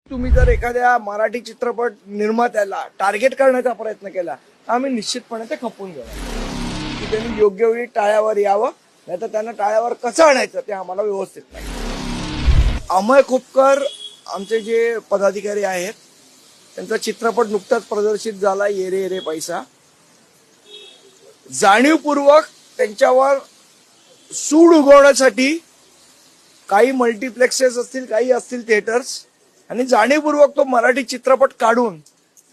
तुम्ही जर एखाद्या मराठी चित्रपट निर्मात्याला टार्गेट करण्याचा प्रयत्न केला तर आम्ही निश्चितपणे ते खपवून घेणार की त्यांनी योग्य वेळी टाळ्यावर यावं, नाहीतर त्यांना टाळ्यावर कसं आणायचं ते आम्हाला व्यवस्थित नाही. अमय खोपकर आमचे जे पदाधिकारी आहेत त्यांचा चित्रपट नुकताच प्रदर्शित झाला ये रे ये रे पैसा. जाणीवपूर्वक त्यांच्यावर सूड उगवण्यासाठी काही मल्टिप्लेक्सेस असतील, काही असतील थिएटर्स, आणि जाणीवपूर्वक तो मराठी चित्रपट काढून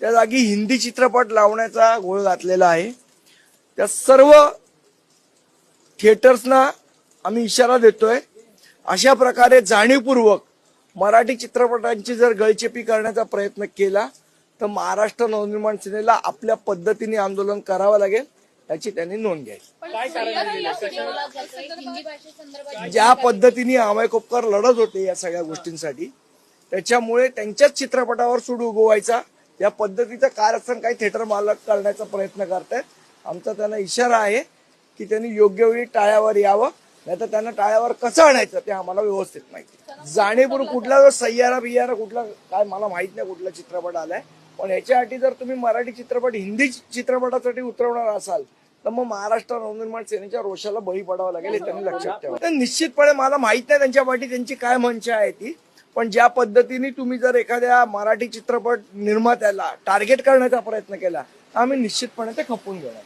त्या जागी हिंदी चित्रपट लावण्याचा घोळ घातलेला आहे. त्या सर्व थिएटर्सना आम्ही इशारा देतोय, अशा प्रकारे जाणीवपूर्वक मराठी चित्रपटांची जर गळचेपी करण्याचा प्रयत्न केला तर महाराष्ट्र नवनिर्माण सेनेला आपल्या पद्धतीने आंदोलन करावं लागेल, याची त्यांनी नोंद घ्यायची. ज्या पद्धतीने अमय खोपकर लढत होते या सगळ्या गोष्टींसाठी, त्याच्यामुळे त्यांच्याच चित्रपटावर सूड उगवायचा या पद्धतीचं कारस्थान काही थिएटर मालक करण्याचा प्रयत्न करतायत. आमचा त्यांना इशारा आहे की त्यांनी योग्य वेळी टाळ्यावर यावं, नाहीतर त्यांना टाळ्यावर कसं आणायचं ते आम्हाला व्यवस्थित माहिती. जाणीवपूर्वक कुठला जो सय्यारा बियारा कुठला काय मला माहित नाही कुठला चित्रपट आलाय, पण याच्यासाठी जर तुम्ही मराठी चित्रपट हिंदी चित्रपटासाठी उतरवणार असाल तर मग महाराष्ट्र नवनिर्माण सेनेच्या रोषाला बळी पडावं लागेल, हे त्यांनी लक्षात ठेवा. निश्चितपणे मला माहित नाही त्यांच्या पाठी त्यांची काय मंशा आहे ती, पण ज्या पद्धतीने तुम्ही जर एखाद्या मराठी चित्रपट निर्मात्याला टार्गेट करण्याचा प्रयत्न केला आम्ही निश्चितपणे ते खपवून घेणार.